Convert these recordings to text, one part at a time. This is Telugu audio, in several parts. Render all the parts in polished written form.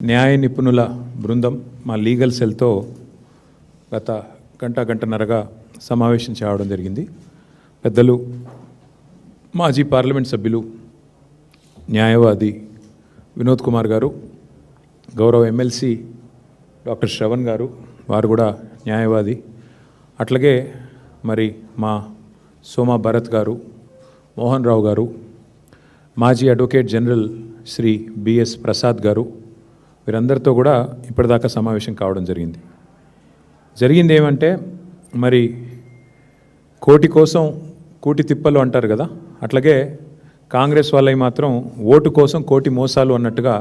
న్యాయ నిపుణుల బృందం మా లీగల్ సెల్తో గత గంటన్నరగా సమావేశం చేయడం జరిగింది. పెద్దలు మాజీ పార్లమెంట్ సభ్యులు న్యాయవాది వినోద్ కుమార్ గారు, గౌరవ ఎమ్మెల్సీ డాక్టర్ శ్రవణ్ గారు, వారు కూడా న్యాయవాది, అట్లాగే మరి మా సోమా భరత్ గారు, మోహన్ రావు గారు, మాజీ advocate general Shri BS Prasad garu, వీరందరితో కూడా ఇప్పటిదాకా సమావేశం కావడం జరిగింది ఏమంటే, మరి కోటి కోసం కూటి తిప్పలు అంటారు కదా, అట్లాగే కాంగ్రెస్ వాళ్ళవి మాత్రం ఓటు కోసం కోటి మోసాలు అన్నట్టుగా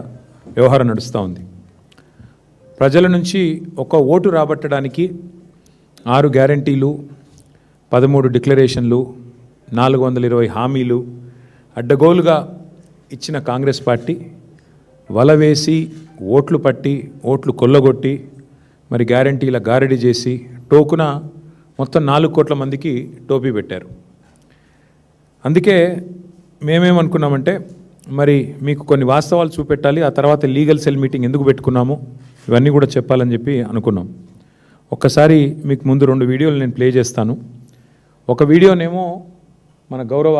వ్యవహారం నడుస్తూ ఉంది. ప్రజల నుంచి ఒక ఓటు రాబట్టడానికి 6 గ్యారంటీలు, 13 డిక్లరేషన్లు, 420 హామీలు అడ్డగోలుగా ఇచ్చిన కాంగ్రెస్ పార్టీ వల వేసి ఓట్లు పట్టి ఓట్లు కొల్లగొట్టి మరి గ్యారంటీల గారడీ చేసి టోకున మొత్తం 4 కోట్ల మందికి టోపీ పెట్టారు. అందుకే మేమేమనుకున్నామంటే, మరి మీకు కొన్ని వాస్తవాలు చూపెట్టాలి, ఆ తర్వాత లీగల్ సెల్ మీటింగ్ ఎందుకు పెట్టుకున్నాము ఇవన్నీ కూడా చెప్పాలని చెప్పి అనుకున్నాం. ఒక్కసారి మీకు ముందు 2 వీడియోలు నేను ప్లే చేస్తాను. ఒక వీడియోనేమో మన గౌరవ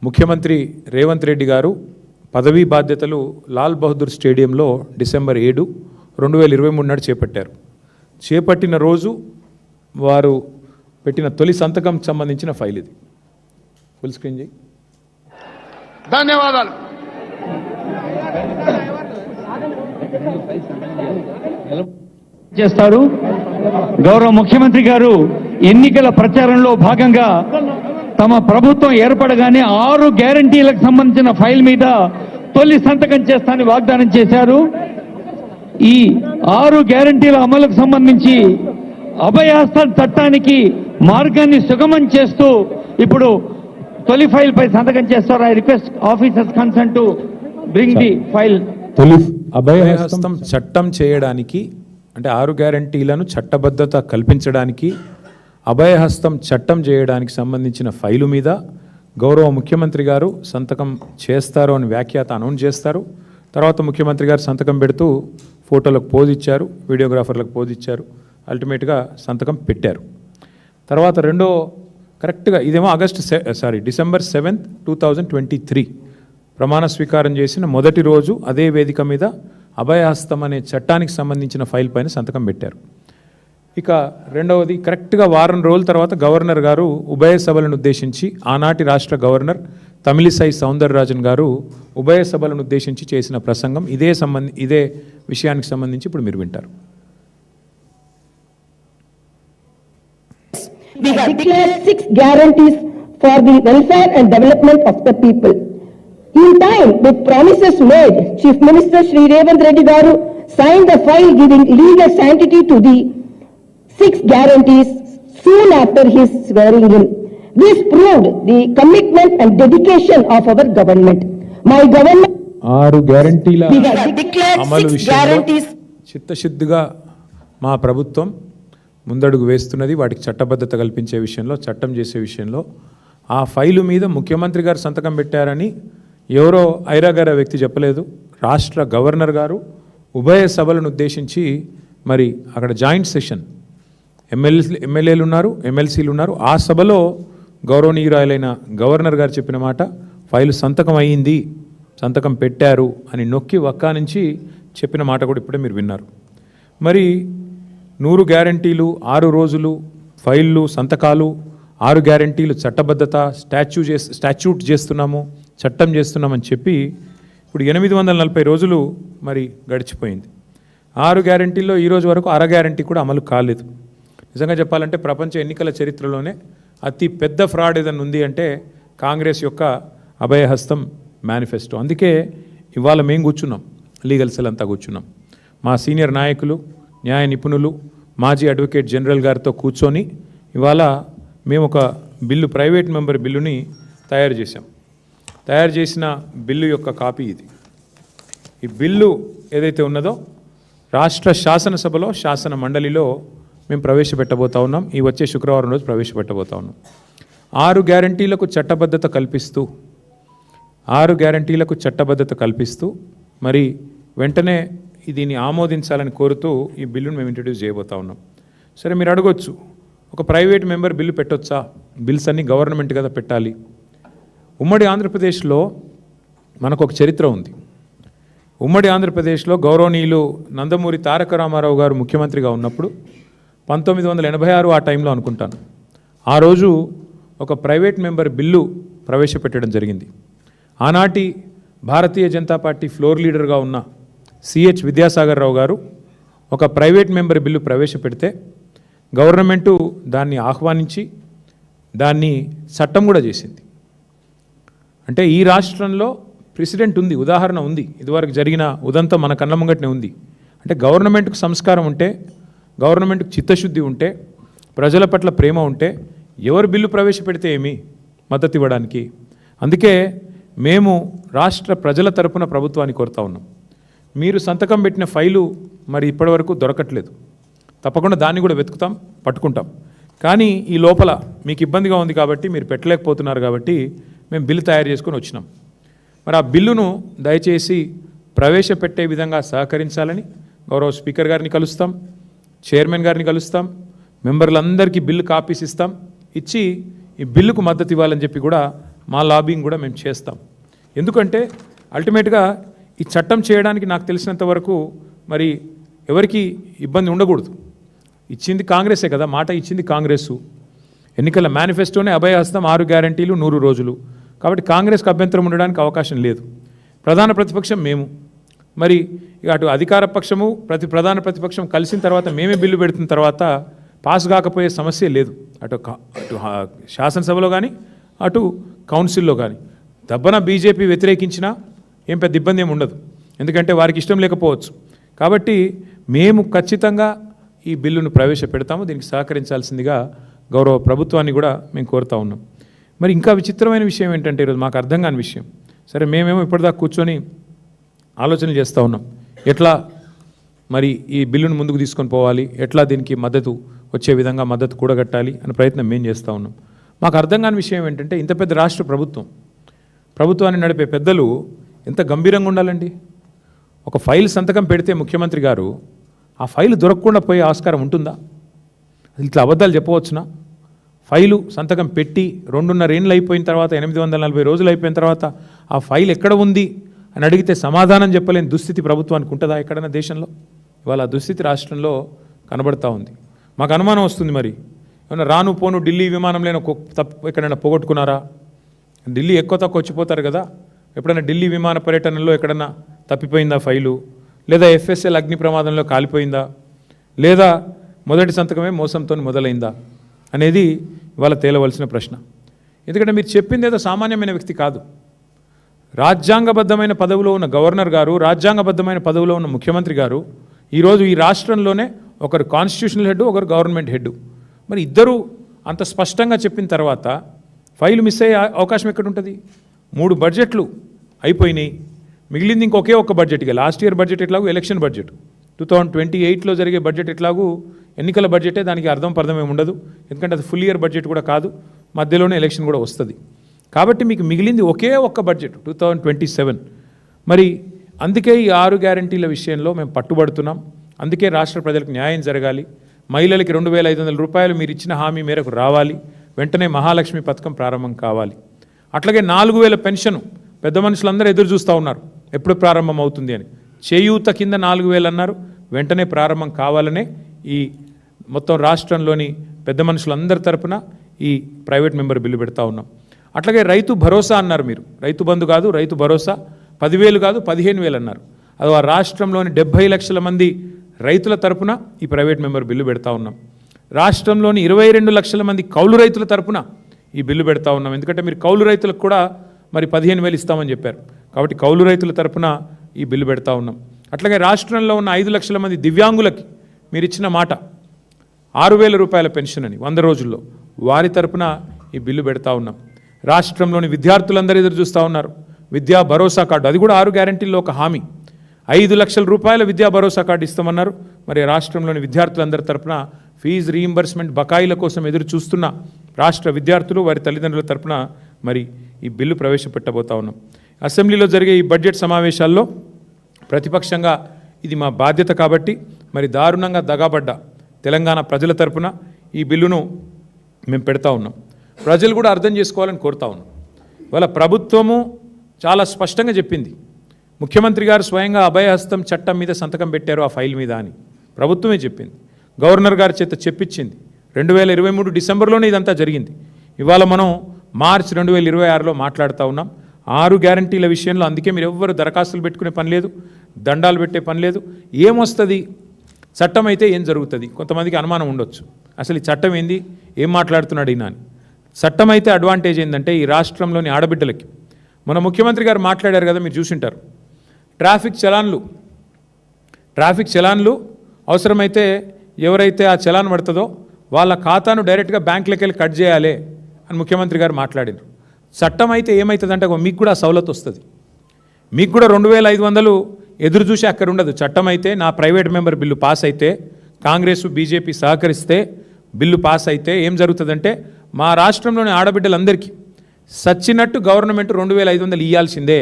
ముఖ్యమంత్రి రేవంత్ రెడ్డి గారు పదవీ బాధ్యతలు లాల్ బహదూర్ స్టేడియంలో డిసెంబర్ 7, 2023 నాడు చేపట్టారు. చేపట్టిన రోజు వారు పెట్టిన తొలి సంతకం సంబంధించిన ఫైల్ ఇది. ఫుల్ స్క్రీన్ చేయి. ధన్యవాదాలు. చేస్తారు. గౌరవ ముఖ్యమంత్రి గారు ఎన్నికల ప్రచారంలో భాగంగా తమ ప్రభుత్వం ఏర్పడగానే 6 గ్యారంటీలకు సంబంధించిన ఫైల్ మీద తొలి సంతకం చేస్తానని వాగ్దానం చేశారు. ఈ 6 గ్యారంటీల అమలుకు సంబంధించి అభయహస్త చట్టానికి మార్గాన్ని సుగమం చేస్తూ ఇప్పుడు తొలి ఫైల్ పై సంతకం చేస్తారు. I request officers concern to bring the file. అభయహస్తం చట్టం చేయడానికి, అంటే 6 గ్యారంటీలను చట్టబద్ధత కల్పించడానికి అభయహస్తం చట్టం చేయడానికి సంబంధించిన ఫైలు మీద గౌరవ ముఖ్యమంత్రి గారు సంతకం చేస్తారు అని వ్యాఖ్యాత అనౌన్స్ చేస్తారు. తర్వాత ముఖ్యమంత్రి గారు సంతకం పెడుతూ ఫోటోలకు పోజ్ ఇచ్చారు, వీడియోగ్రాఫర్లకు పోజ్ ఇచ్చారు, అల్టిమేట్గా సంతకం పెట్టారు. తర్వాత రెండో కరెక్ట్గా ఇదేమో డిసెంబర్ 7, 2023 ప్రమాణ స్వీకారం చేసిన మొదటి రోజు అదే వేదిక మీద అభయహస్తం అనే చట్టానికి సంబంధించిన ఫైల్ పైన సంతకం పెట్టారు. ఇక రెండవది కరెక్ట్గా వారం రోజుల తర్వాత గవర్నర్ గారు ఉభయ సభలను ఉద్దేశించి, ఆనాటి రాష్ట్ర గవర్నర్ తమిళిసై సౌందరరాజన్ గారు ఉభయ సభలను ఉద్దేశించి చేసిన ప్రసంగం ఇదే విషయానికి సంబంధించి ఇప్పుడు మీరు వింటారు. We have declared 6 guarantees for the welfare and development of the people. In time, with promises made, Chief Minister Shri Revanth Reddy Garu signed the file giving legal sanctity to the 6 guarantees soon after his swearing in. This proved the commitment and dedication of our government. My government 6 గ్యారంటీల we have declared అమలు 6 విషయంలో guarantees. చిత్తశుద్ధిగా మా ప్రభుత్వం ముందడుగు వేస్తున్నది. వాటికి చట్టబద్ధత కల్పించే విషయంలో, చట్టం చేసే విషయంలో. ఆ ఫైలు మీద ముఖ్యమంత్రి గారు సంతకం పెట్టారని ఎవరో ఐరాగార వ్యక్తి చెప్పలేదు. రాష్ట్ర గవర్నర్ గారు ఉభయ సభలను ఉద్దేశించి మరి అక్కడ జాయింట్ సెషన్ ఎమ్మెల్యేలు ఉన్నారు, ఎమ్మెల్సీలు ఉన్నారు. ఆ సభలో గౌరవనీయురాలైన గవర్నర్ గారు చెప్పిన మాట, ఫైలు సంతకం అయ్యింది, సంతకం పెట్టారు అని నొక్కి వక్కా నుంచి చెప్పిన మాట కూడా ఇప్పుడే మీరు విన్నారు. మరి 100 గ్యారంటీలు, 6 రోజులు, ఫైళ్ళు, సంతకాలు, 6 గ్యారంటీలు చట్టబద్ధత, స్టాచ్యూట్ చేస్తున్నాము, చట్టం చేస్తున్నామని చెప్పి ఇప్పుడు 840 రోజులు మరి గడిచిపోయింది. 6 గ్యారంటీల్లో ఈరోజు వరకు అర గ్యారంటీ కూడా అమలు కాలేదు. నిజంగా చెప్పాలంటే ప్రపంచ ఎన్నికల చరిత్రలోనే అతి పెద్ద ఫ్రాడ్ ఏదైనా ఉంది అంటే కాంగ్రెస్ యొక్క అభయహస్తం మేనిఫెస్టో. అందుకే ఇవాళ మేము కూర్చున్నాం, లీగల్ సెల్ అంతా కూర్చున్నాం. మా సీనియర్ నాయకులు, న్యాయ నిపుణులు, మాజీ అడ్వకేట్ జనరల్ గారితో కూర్చొని ఇవాళ మేము ఒక బిల్లు, ప్రైవేట్ మెంబర్ బిల్లుని తయారు చేశాం. తయారు చేసిన బిల్లు యొక్క కాపీ ఇది. ఈ బిల్లు ఏదైతే ఉన్నదో రాష్ట్ర శాసనసభలో, శాసన మండలిలో మేము ప్రవేశపెట్టబోతా ఉన్నాం. ఈ వచ్చే శుక్రవారం రోజు ప్రవేశపెట్టబోతా ఉన్నాం. 6 గ్యారంటీలకు చట్టబద్ధత కల్పిస్తూ మరి వెంటనే దీన్ని ఆమోదించాలని కోరుతూ ఈ బిల్లును మేము ఇంట్రడ్యూస్ చేయబోతా ఉన్నాం. సరే, మీరు అడగొచ్చు, ఒక ప్రైవేట్ మెంబర్ బిల్లు పెట్టొచ్చా? బిల్స్ అన్నీ గవర్నమెంట్ కదా పెట్టాలి. ఉమ్మడి ఆంధ్రప్రదేశ్లో మనకు ఒక చరిత్ర ఉంది. ఉమ్మడి ఆంధ్రప్రదేశ్లో గౌరవనీయులు నందమూరి తారక రామారావు గారు ముఖ్యమంత్రిగా ఉన్నప్పుడు 1986 ఆ టైంలో అనుకుంటాను, ఆ రోజు ఒక ప్రైవేట్ మెంబర్ బిల్లు ప్రవేశపెట్టడం జరిగింది. ఆనాటి భారతీయ జనతా పార్టీ ఫ్లోర్ లీడర్గా ఉన్న సిహెచ్ విద్యాసాగర్ రావు గారు ఒక ప్రైవేట్ మెంబర్ బిల్లు ప్రవేశపెడితే గవర్నమెంటు దాన్ని ఆహ్వానించి దాన్ని చట్టం కూడా చేసింది. అంటే ఈ రాష్ట్రంలో ప్రెసిడెంట్ ఉంది, ఉదాహరణ ఉంది, ఇదివరకు జరిగిన ఉదంతం మన కళ్ళ ముంగట్నే ఉంది. అంటే గవర్నమెంట్కు సంస్కారం ఉంటే, గవర్నమెంట్కు చిత్తశుద్ధి ఉంటే, ప్రజల పట్ల ప్రేమ ఉంటే ఎవరు బిల్లు ప్రవేశపెడితే ఏమి మద్దతు ఇవ్వడానికి. అందుకే మేము రాష్ట్ర ప్రజల తరపున ప్రభుత్వాన్ని కోరుతా ఉన్నాం. మీరు సంతకం పెట్టిన ఫైలు మరి ఇప్పటివరకు దొరకట్లేదు. తప్పకుండా దాన్ని కూడా వెతుకుతాం, పట్టుకుంటాం. కానీ ఈ లోపల మీకు ఇబ్బందిగా ఉంది కాబట్టి, మీరు పెట్టలేకపోతున్నారు కాబట్టి మేము బిల్లు తయారు చేసుకొని వచ్చినాం. మరి ఆ బిల్లును దయచేసి ప్రవేశపెట్టే విధంగా సహకరించాలని గౌరవ స్పీకర్ గారిని కలుస్తాం, చైర్మన్ గారిని కలుస్తాం, మెంబర్లందరికీ బిల్లు కాపీస్ ఇస్తాం, ఇచ్చి ఈ బిల్లుకు మద్దతు ఇవ్వాలని చెప్పి కూడా మా లాబింగ్ కూడా మేము చేస్తాం. ఎందుకంటే అల్టిమేట్గా ఈ చట్టం చేయడానికి నాకు తెలిసినంత వరకు మరి ఎవరికి ఇబ్బంది ఉండకూడదు. ఇచ్చింది కాంగ్రెసే కదా, మాట ఇచ్చింది కాంగ్రెసు. ఎన్నికల మేనిఫెస్టోనే అభయహస్తం 6 గ్యారంటీలు 100 రోజులు. కాబట్టి కాంగ్రెస్కి అభ్యంతరం ఉండడానికి అవకాశం లేదు. ప్రధాన ప్రతిపక్షం మేము, మరి అటు అధికార పక్షము ప్రధాన ప్రతిపక్షం కలిసిన తర్వాత మేమే బిల్లు పెడుతున్న తర్వాత పాస్ కాకపోయే సమస్య లేదు. అటు శాసనసభలో కానీ అటు కౌన్సిల్లో కానీ దబ్బన బీజేపీ వ్యతిరేకించినా ఏం పెద్ద ఇబ్బంది ఏమి ఉండదు, ఎందుకంటే వారికి ఇష్టం లేకపోవచ్చు. కాబట్టి మేము ఖచ్చితంగా ఈ బిల్లును ప్రవేశపెడతాము. దీనికి సహకరించాల్సిందిగా గౌరవ ప్రభుత్వాన్ని కూడా మేము కోరుతా ఉన్నాం. మరి ఇంకా విచిత్రమైన విషయం ఏంటంటే ఈరోజు మాకు అర్థం కాని విషయం, సరే మేమేమో ఇప్పటిదాకా కూర్చొని ఆలోచన చేస్తూ ఉన్నాం, ఎట్లా మరి ఈ బిల్లును ముందుకు తీసుకొని పోవాలి, ఎట్లా దీనికి మద్దతు వచ్చే విధంగా మద్దతు కూడగట్టాలి అనే ప్రయత్నం మేము చేస్తూ ఉన్నాం. మాకు అర్థం కాని విషయం ఏంటంటే ఇంత పెద్ద రాష్ట్ర ప్రభుత్వాన్ని నడిపే పెద్దలు ఎంత గంభీరంగా ఉండాలండి. ఒక ఫైల్ సంతకం పెడితే ముఖ్యమంత్రి గారు ఆ ఫైల్ దొరకకుండా పోయే ఆస్కారం ఉంటుందా? ఇట్లా అబద్ధాలు చెప్పవచ్చునా? ఫైలు సంతకం పెట్టి 2.5 ఏళ్ళు అయిపోయిన తర్వాత, 840 రోజులు అయిపోయిన తర్వాత ఆ ఫైల్ ఎక్కడ ఉంది అని అడిగితే సమాధానం చెప్పలేని దుస్థితి ప్రభుత్వానికి ఉంటుందా ఎక్కడైనా దేశంలో? ఇవాళ ఆ దుస్థితి రాష్ట్రంలో కనబడతా ఉంది. మాకు అనుమానం వస్తుంది, మరి ఏమన్నా రాను పోను ఢిల్లీ విమానంలో ఎక్కడైనా పోగొట్టుకున్నారా? ఢిల్లీ ఎక్కువ తక్కువ వచ్చిపోతారు కదా, ఎప్పుడైనా ఢిల్లీ విమాన పర్యటనలో ఎక్కడన్నా తప్పిపోయిందా ఫైలు? లేదా ఎఫ్ఎస్ఎల్ అగ్ని ప్రమాదంలో కాలిపోయిందా? లేదా మొదటి సంతకమే మోసంతో మొదలైందా అనేది ఇవాళ తేలవలసిన ప్రశ్న. ఎందుకంటే మీరు చెప్పింది ఏదో సామాన్యమైన వ్యక్తి కాదు. రాజ్యాంగబద్ధమైన పదవిలో ఉన్న గవర్నర్ గారు, రాజ్యాంగబద్ధమైన పదవిలో ఉన్న ముఖ్యమంత్రి గారు ఈరోజు ఈ రాష్ట్రంలోనే ఒకరు కాన్స్టిట్యూషనల్ హెడ్, ఒకరు గవర్నమెంట్ హెడ్. మరి ఇద్దరు అంత స్పష్టంగా చెప్పిన తర్వాత ఫైలు మిస్ అయ్యే అవకాశం ఎక్కడ ఉంటుంది? 3 బడ్జెట్లు అయిపోయినాయి, మిగిలింది ఇంకొకే ఒక్క బడ్జెట్. ఇక లాస్ట్ ఇయర్ బడ్జెట్ ఎట్లాగూ ఎలక్షన్ బడ్జెట్, 2028లో జరిగే బడ్జెట్ ఎట్లాగూ ఎన్నికల బడ్జెటే, దానికి అర్థం ఏమి ఉండదు. ఎందుకంటే అది ఫుల్ ఇయర్ బడ్జెట్ కూడా కాదు, మధ్యలోనే ఎలక్షన్ కూడా వస్తుంది. కాబట్టి మీకు మిగిలింది ఒకే ఒక్క బడ్జెట్ 2027. మరి అందుకే ఈ 6 గ్యారంటీల విషయంలో మేము పట్టుబడుతున్నాం. అందుకే రాష్ట్ర ప్రజలకు న్యాయం జరగాలి. మహిళలకి 2,500 రూపాయలు మీరు ఇచ్చిన హామీ మేరకు రావాలి. వెంటనే మహాలక్ష్మి పథకం ప్రారంభం కావాలి. అట్లాగే 4,000 పెన్షన్ పెద్ద మనుషులందరూ ఎదురు చూస్తూ ఉన్నారు ఎప్పుడు ప్రారంభం అవుతుంది అని. చేయూత కింద 4,000 అన్నారు, వెంటనే ప్రారంభం కావాలనే ఈ మొత్తం రాష్ట్రంలోని పెద్ద మనుషులందరి తరపున ఈ ప్రైవేట్ మెంబర్ బిల్లు పెడతా ఉన్నాం. అట్లాగే రైతు భరోసా అన్నారు మీరు, రైతు బంధు కాదు రైతు భరోసా, 10,000 కాదు 15,000 అన్నారు. అది ఆ రాష్ట్రంలోని 70 లక్షల మంది రైతుల తరపున ఈ ప్రైవేట్ మెంబర్ బిల్లు పెడతా ఉన్నాం. రాష్ట్రంలోని 22 లక్షల మంది కౌలు రైతుల తరపున ఈ బిల్లు పెడతా ఉన్నాం. ఎందుకంటే మీరు కౌలు రైతులకు కూడా మరి 15,000 ఇస్తామని చెప్పారు, కాబట్టి కౌలు రైతుల తరపున ఈ బిల్లు పెడతా ఉన్నాం. అట్లాగే రాష్ట్రంలో ఉన్న 5 లక్షల మంది దివ్యాంగులకి మీరు ఇచ్చిన మాట 6,000 రూపాయల పెన్షన్ అని 100 రోజుల్లో, వారి తరపున ఈ బిల్లు పెడతా ఉన్నాం. రాష్ట్రంలోని విద్యార్థులందరూ ఎదురు చూస్తూ ఉన్నారు విద్యా భరోసా కార్డు, అది కూడా 6 గ్యారంటీల్లో ఒక హామీ. 5 లక్షల రూపాయల విద్యా భరోసా కార్డు ఇస్తామన్నారు. మరి రాష్ట్రంలోని విద్యార్థులందరి తరపున ఫీజు రీయింబర్స్మెంట్ బకాయిల కోసం ఎదురు చూస్తున్న రాష్ట్ర విద్యార్థులు వారి తల్లిదండ్రుల తరపున మరి ఈ బిల్లు ప్రవేశపెట్టబోతా ఉన్నాం. అసెంబ్లీలో జరిగే ఈ బడ్జెట్ సమావేశాల్లో ప్రతిపక్షంగా ఇది మా బాధ్యత కాబట్టి మరి దారుణంగా దగాబడ్డ తెలంగాణ ప్రజల తరపున ఈ బిల్లును మేము పెడతా ఉన్నాం. ప్రజలు కూడా అర్థం చేసుకోవాలని కోరుతా ఉన్నాం. వాళ్ళ ప్రభుత్వము చాలా స్పష్టంగా చెప్పింది. ముఖ్యమంత్రి గారు స్వయంగా అభయహస్తం చట్టం మీద సంతకం పెట్టారు ఆ ఫైల్ మీద అని ప్రభుత్వమే చెప్పింది. గవర్నర్ గారి చేత చెప్పించింది. 2023 డిసెంబర్లోనే ఇదంతా జరిగింది. ఇవాళ మనం మార్చ్ 2026లో మాట్లాడుతూ ఉన్నాం. 6 గ్యారంటీల విషయంలో అందుకే మీరు ఎవ్వరు దరఖాస్తులు పెట్టుకునే పని లేదు, దండాలు పెట్టే పని లేదు. ఏమొస్తుంది, చట్టం అయితే ఏం జరుగుతుంది? కొంతమందికి అనుమానం ఉండొచ్చు, అసలు ఈ చట్టం ఏంది, ఏం మాట్లాడుతున్నాడు ఈయన అని. చట్టం అయితే అడ్వాంటేజ్ ఏంటంటే ఈ రాష్ట్రంలోని ఆడబిడ్డలకి, మన ముఖ్యమంత్రి గారు మాట్లాడారు కదా, మీరు చూసింటారు. ట్రాఫిక్ చలాన్లు అవసరమైతే ఎవరైతే ఆ చలాన్ పడుతుందో వాళ్ళ ఖాతాను డైరెక్ట్గా బ్యాంకులకి వెళ్ళి కట్ చేయాలి అని ముఖ్యమంత్రి గారు మాట్లాడారు. చట్టం అయితే ఏమవుతుందంటే మీకు కూడా సవలతు వస్తుంది. మీకు కూడా 2500 ఎదురు చూసి అక్కడ ఉండదు. చట్టం అయితే నా ప్రైవేట్ మెంబర్ బిల్లు పాస్ అయితే, కాంగ్రెస్ బీజేపీ సహకరిస్తే బిల్లు పాస్ అయితే ఏం జరుగుతుందంటే మా రాష్ట్రంలోని ఆడబిడ్డలందరికీ సచ్చినట్టు గవర్నమెంట్ 2500 ఇవ్వాల్సిందే.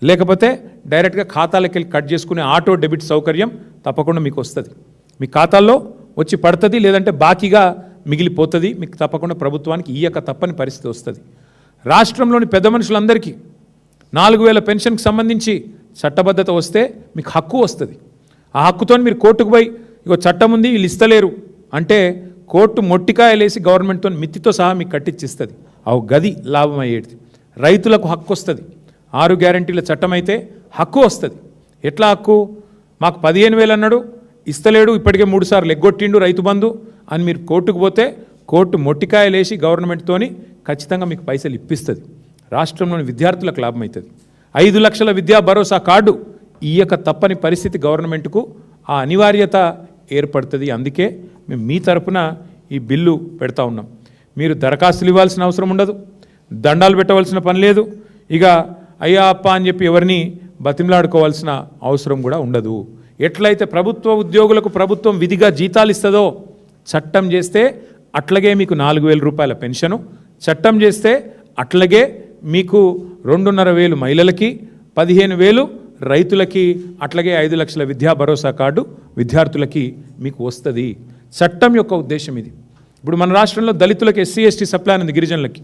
లేకపోతే డైరెక్ట్గా ఖాతాలకు వెళ్ళి కట్ చేసుకునే ఆటో డెబిట్ సౌకర్యం తప్పకుండా మీకు వస్తుంది. మీ ఖాతాల్లో వచ్చి పడుతుంది, లేదంటే బాకీగా మిగిలిపోతుంది. మీకు తప్పకుండా ప్రభుత్వానికి ఇయ్యక తప్పని పరిస్థితి వస్తుంది. రాష్ట్రంలోని పెద్ద మనుషులందరికీ 4000 పెన్షన్కి సంబంధించి చట్టబద్ధత వస్తే మీకు హక్కు వస్తుంది. ఆ హక్కుతో మీరు కోర్టుకు పోయి ఇగో చట్టం ఉంది వీళ్ళు ఇస్తలేరు అంటే కోర్టు మొట్టికాయలేసి గవర్నమెంట్తో మిత్తితో సహా మీకు కట్టించిస్తుంది. ఆ గది లాభం అయ్యేది. రైతులకు హక్కు వస్తుంది. 6 గ్యారంటీల చట్టం అయితే హక్కు వస్తుంది. ఎట్లా హక్కు? మాకు 15,000 అన్నాడు, ఇస్తలేడు, ఇప్పటికే 3 సార్లు ఎగ్గొట్టిండు రైతు బంధు అని మీరు కోర్టుకు పోతే కోర్టు మొట్టికాయలేసి గవర్నమెంట్తోని ఖచ్చితంగా మీకు పైసలు ఇప్పిస్తుంది. రాష్ట్రంలోని విద్యార్థులకు లాభం అవుతుంది. 5 లక్షల విద్యా భరోసా కార్డు ఇయ్యక తప్పని పరిస్థితి గవర్నమెంట్కు ఆ అనివార్యత ఏర్పడుతుంది. అందుకే మేము మీ తరపున ఈ బిల్లు పెడతా ఉన్నాం. మీరు దరఖాస్తులు ఇవ్వాల్సిన అవసరం ఉండదు, దండాలు పెట్టవలసిన పని లేదు, ఇక అయ్యా అప్ప అని చెప్పి ఎవరిని బతిమలాడుకోవాల్సిన అవసరం కూడా ఉండదు. ఎట్లయితే ప్రభుత్వ ఉద్యోగులకు ప్రభుత్వం విధిగా జీతాలు ఇస్తుందో చట్టం చేస్తే అట్లాగే మీకు 4,000 రూపాయల పెన్షను, చట్టం చేస్తే అట్లాగే మీకు 2,500 మహిళలకి, 15,000 రైతులకి, అట్లాగే 5 లక్షల విద్యా భరోసా కార్డు విద్యార్థులకి మీకు వస్తుంది. చట్టం యొక్క ఉద్దేశం ఇది. ఇప్పుడు మన రాష్ట్రంలో దళితులకి ఎస్సీ ఎస్టీ సప్లాన్ ఉంది, గిరిజనులకి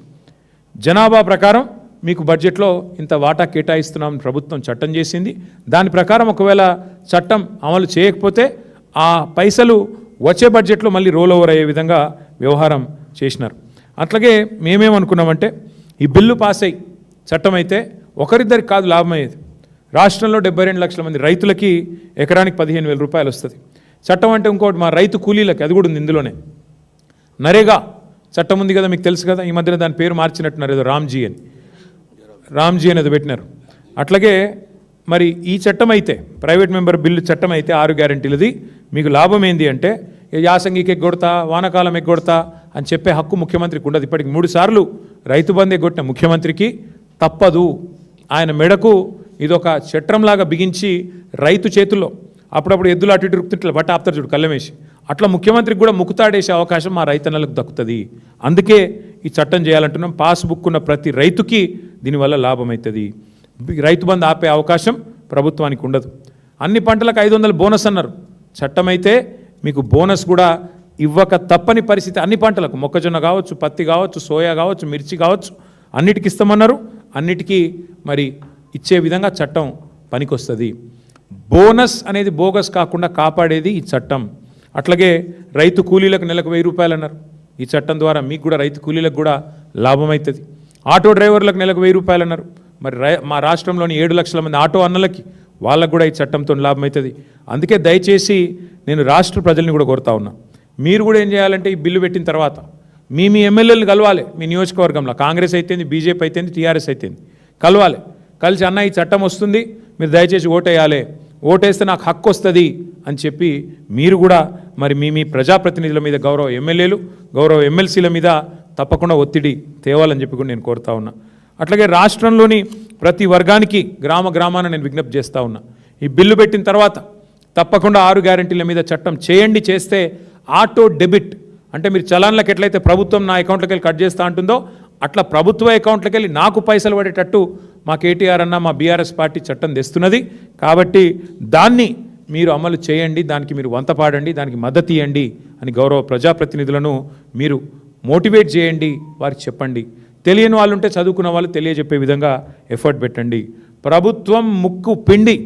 జనాభా ప్రకారం మీకు బడ్జెట్లో ఇంత వాటా కేటాయిస్తున్నామని ప్రభుత్వం చట్టం చేసింది. దాని ప్రకారం ఒకవేళ చట్టం అమలు చేయకపోతే ఆ పైసలు వచ్చే బడ్జెట్లో మళ్ళీ రోల్ ఓవర్ అయ్యే విధంగా వ్యవహారం చేసినారు. అట్లాగే మేమేమనుకున్నామంటే ఈ బిల్లు పాస్ అయ్యి చట్టం అయితే ఒకరిద్దరికి కాదు లాభం అయ్యేది. రాష్ట్రంలో 72 లక్షల మంది రైతులకి ఎకరానికి 15,000 రూపాయలు వస్తుంది. చట్టం అంటే ఇంకోటి మా రైతు కూలీలకి అది కూడా ఉంది ఇందులోనే. నరేగా చట్టం ఉంది కదా, మీకు తెలుసు కదా, ఈ మధ్యన దాని పేరు మార్చినట్టున్నారు, ఏదో రామ్జీ అని ఏదో పెట్టినారు. అట్లాగే మరి ఈ చట్టం అయితే ప్రైవేట్ మెంబర్ బిల్లు చట్టం అయితే 6 గ్యారంటీలది మీకు లాభం ఏంది అంటే యాసంగికి ఎగ్గొడతా, వానాకాలం ఎగ్గొడతా అని చెప్పే హక్కు ముఖ్యమంత్రికి ఉండదు. ఇప్పటికి 3 సార్లు రైతు బంధు ఎగ్గొట్టిన ముఖ్యమంత్రికి తప్పదు. ఆయన మెడకు ఇదొక చట్రంలాగా బిగించి రైతు చేతుల్లో అప్పుడప్పుడు ఎద్దులు అటు ఇటు రుక్తుంటే బట్ట ఆపుతారు చూడు కళ్ళమేసి, అట్లా ముఖ్యమంత్రికి కూడా ముక్కుతాడేసే అవకాశం మా రైతన్నలకు దక్కుతుంది. అందుకే ఈ చట్టం చేయాలంటున్నాం. పాస్బుక్ ఉన్న ప్రతి రైతుకి దీనివల్ల లాభం అవుతుంది. రైతు బంధు ఆపే అవకాశం ప్రభుత్వానికి ఉండదు. అన్ని పంటలకు 500 బోనస్ అన్నారు. చట్టం అయితే మీకు బోనస్ కూడా ఇవ్వక తప్పని పరిస్థితి. అన్ని పంటలకు మొక్కజొన్న కావచ్చు, పత్తి కావచ్చు, సోయా కావచ్చు, మిర్చి కావచ్చు, అన్నిటికి ఇస్తామన్నారు. అన్నిటికీ మరి ఇచ్చే విధంగా చట్టం పనికొస్తుంది. బోనస్ అనేది బోగస్ కాకుండా కాపాడేది ఈ చట్టం. అట్లాగే రైతు కూలీలకు నెలకు 1000 రూపాయలు అన్నారు. ఈ చట్టం ద్వారా మీకు కూడా రైతు కూలీలకు కూడా లాభం అవుతుంది. ఆటో డ్రైవర్లకు నెలకు 1000 రూపాయలు అన్నారు. మరి మా రాష్ట్రంలోని 7 లక్షల మంది ఆటో అన్నలకి వాళ్ళకు కూడా ఈ చట్టంతో లాభం అవుతుంది. అందుకే దయచేసి నేను రాష్ట్ర ప్రజల్ని కూడా కోరుతా ఉన్నా, మీరు కూడా ఏం చేయాలంటే ఈ బిల్లు పెట్టిన తర్వాత మీ ఎమ్మెల్యేలను కలవాలి. మీ నియోజకవర్గంలో కాంగ్రెస్ అయితేంది, బీజేపీ అయితేంది, టీఆర్ఎస్ అయితేంది, కలవాలి. కలిసి అన్న ఈ చట్టం వస్తుంది, మీరు దయచేసి ఓటేయాలి, ఓటేస్తే నాకు హక్కు వస్తుంది అని చెప్పి మీరు కూడా మరి మీ ప్రజాప్రతినిధుల మీద, గౌరవ ఎమ్మెల్యేలు, గౌరవ ఎమ్మెల్సీల మీద తప్పకుండా ఒత్తిడి తేవాలని చెప్పి కూడా నేను కోరుతా ఉన్నా. అట్లాగే రాష్ట్రంలోని ప్రతి వర్గానికి గ్రామాన నేను విజ్ఞప్తి చేస్తూ ఉన్నా, ఈ బిల్లు పెట్టిన తర్వాత తప్పకుండా 6 గ్యారంటీల మీద చట్టం చేయండి. చేస్తే ఆటో డెబిట్ అంటే మీరు చలాన్లకు ఎట్లయితే ప్రభుత్వం నా అకౌంట్లోకి వెళ్ళి కట్ చేస్తూ అంటుందో అట్లా ప్రభుత్వ అకౌంట్లకి వెళ్ళి నాకు పైసలు పడేటట్టు మా కేటీఆర్ అన్న మా బీఆర్ఎస్ పార్టీ చట్టం తెస్తున్నది. కాబట్టి దాన్ని మీరు అమలు చేయండి, దానికి మీరు వంతపాడండి, దానికి మద్దతు ఇవ్వండి అని గౌరవ ప్రజాప్రతినిధులను మీరు మోటివేట్ చేయండి, వారికి చెప్పండి. తెలియని వాళ్ళు ఉంటే చదువుకున్న వాళ్ళు తెలియజెప్పే విధంగా ఎఫర్ట్ పెట్టండి. ప్రభుత్వం ముక్కు పిండి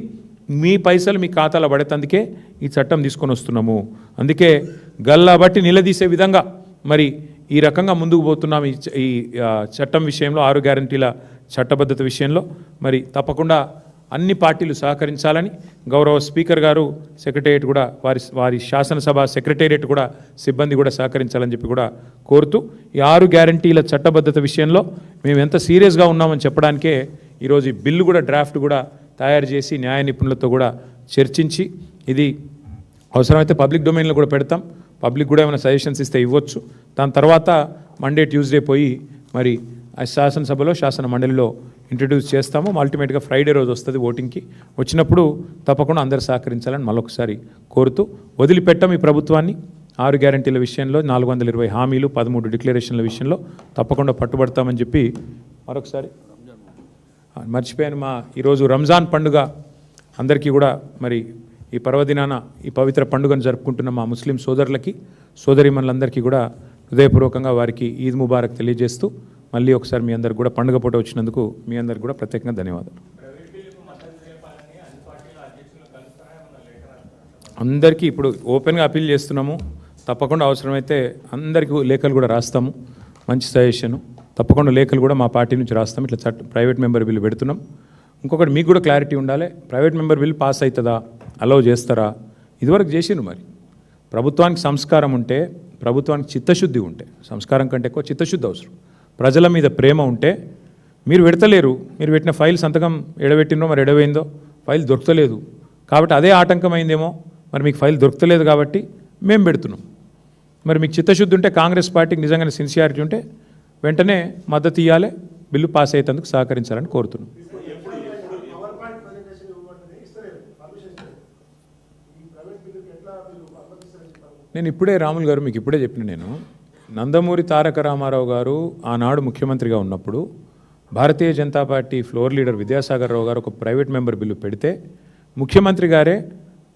మీ పైసలు మీ ఖాతాలో పడేటందుకే ఈ చట్టం తీసుకొని వస్తున్నాము. అందుకే గల్లా బట్టి నిలదీసే విధంగా మరి ఈ రకంగా ముందుకు పోతున్నాం. ఈ చట్టం విషయంలో 6 గ్యారంటీల చట్టబద్ధత విషయంలో మరి తప్పకుండా అన్ని పార్టీలు సహకరించాలని గౌరవ స్పీకర్ గారు, సెక్రటేరియట్ కూడా వారి శాసనసభ సెక్రటేరియట్ కూడా సిబ్బంది కూడా సహకరించాలని చెప్పి కూడా కోరుతూ ఈ 6 గ్యారంటీల చట్టబద్ధత విషయంలో మేము ఎంత సీరియస్గా ఉన్నామని చెప్పడానికే ఈరోజు ఈ బిల్లు కూడా డ్రాఫ్ట్ కూడా తయారు చేసి న్యాయ నిపుణులతో కూడా చర్చించి ఇది అవసరమైతే పబ్లిక్ డొమైన్లో కూడా పెడతాం. పబ్లిక్ కూడా ఏమైనా సజెషన్స్ ఇస్తే ఇవ్వచ్చు. దాని తర్వాత మండే ట్యూస్డే పోయి మరి ఆ శాసనసభలో శాసన మండలిలో ఇంట్రడ్యూస్ చేస్తాము. అల్టిమేట్గా ఫ్రైడే రోజు వస్తుంది ఓటింగ్కి. వచ్చినప్పుడు తప్పకుండా అందరూ సహకరించాలని మరొకసారి కోరుతూ వదిలిపెట్టాం ఈ ప్రభుత్వాన్ని. 6 గ్యారంటీల విషయంలో 420 హామీలు 13 డిక్లరేషన్ల విషయంలో తప్పకుండా పట్టుబడతామని చెప్పి మరొకసారి మర్చిపోయాను. ఈరోజు రంజాన్ పండుగ అందరికీ కూడా మరి ఈ పర్వదినాన ఈ పవిత్ర పండుగను జరుపుకుంటున్న మా ముస్లిం సోదరులకి సోదరీమణులందరికీ కూడా హృదయపూర్వకంగా వారికి ఈద్ ముబారక్ తెలియజేస్తూ మళ్ళీ ఒకసారి మీ అందరికి కూడా పండుగ పూట వచ్చినందుకు మీ అందరికి కూడా ప్రత్యేకంగా ధన్యవాదాలు. అందరికీ ఇప్పుడు ఓపెన్గా అపీల్ చేస్తున్నాము. తప్పకుండా అవసరమైతే అందరికీ లేఖలు కూడా రాస్తాము. మంచి సజెషను తప్పకుండా లేఖలు కూడా మా పార్టీ నుంచి రాస్తాం. ఇట్లా ప్రైవేట్ మెంబర్ బిల్లు పెడుతున్నాం. ఇంకొకటి మీకు కూడా క్లారిటీ ఉండాలి. ప్రైవేట్ మెంబర్ బిల్ పాస్ అవుతుందా, అలౌ చేస్తారా? ఇదివరకు చేసిండ్రు. మరి ప్రభుత్వానికి సంస్కారం ఉంటే, ప్రభుత్వానికి చిత్తశుద్ధి ఉంటే, సంస్కారం కంటే ఎక్కువ చిత్తశుద్ధి అవసరం. ప్రజల మీద ప్రేమ ఉంటే మీరు పెడతలేరు. మీరు పెట్టిన ఫైల్ సంతకం ఎడబెట్టినో మరి ఎడవైందో ఫైల్ దొరకలేదు. కాబట్టి అదే ఆటంకమైందేమో. మరి మీకు ఫైల్ దొరకలేదు కాబట్టి మేము పెడుతున్నాం. మరి మీకు చిత్తశుద్ధి ఉంటే, కాంగ్రెస్ పార్టీకి నిజంగానే సిన్సియారిటీ ఉంటే వెంటనే మద్దతు ఇవ్వాలి, బిల్లు పాస్ అయ్యేందుకు సహకరించాలని కోరుతున్నాం. నేను ఇప్పుడే రాములు గారు మీకు ఇప్పుడే చెప్పిన, నేను నందమూరి తారక రామారావు గారు ఆనాడు ముఖ్యమంత్రిగా ఉన్నప్పుడు Bharatiya Janata Party floor leader Vidyasagar Rao గారు ఒక ప్రైవేట్ మెంబర్ బిల్లు పెడితే ముఖ్యమంత్రి గారే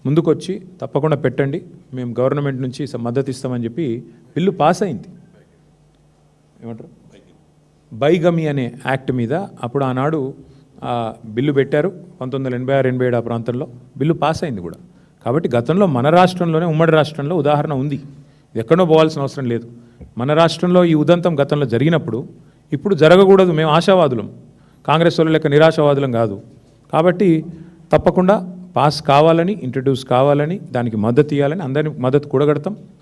ముందుకొచ్చి తప్పకుండా పెట్టండి, మేము గవర్నమెంట్ నుంచి మద్దతు ఇస్తామని చెప్పి బిల్లు పాస్ అయింది. ఏమంటారు, బైగమి అనే యాక్ట్ మీద అప్పుడు ఆనాడు బిల్లు పెట్టారు. 1986-87 ఆ ప్రాంతంలో బిల్లు పాస్ అయింది కూడా. కాబట్టి గతంలో మన రాష్ట్రంలోనే, ఉమ్మడి రాష్ట్రంలో ఉదాహరణ ఉంది. ఎక్కడో పోవాల్సిన అవసరం లేదు. మన రాష్ట్రంలో ఈ ఉదంతం గతంలో జరిగినప్పుడు ఇప్పుడు జరగకూడదు. మేము ఆశావాదులం, కాంగ్రెస్ వాళ్ళు లెక్క నిరాశావాదులం కాదు. కాబట్టి తప్పకుండా పాస్ కావాలని, ఇంట్రడ్యూస్ కావాలని, దానికి మద్దతు ఇవ్వాలని అందరినీ మద్దతు కూడగడతాం.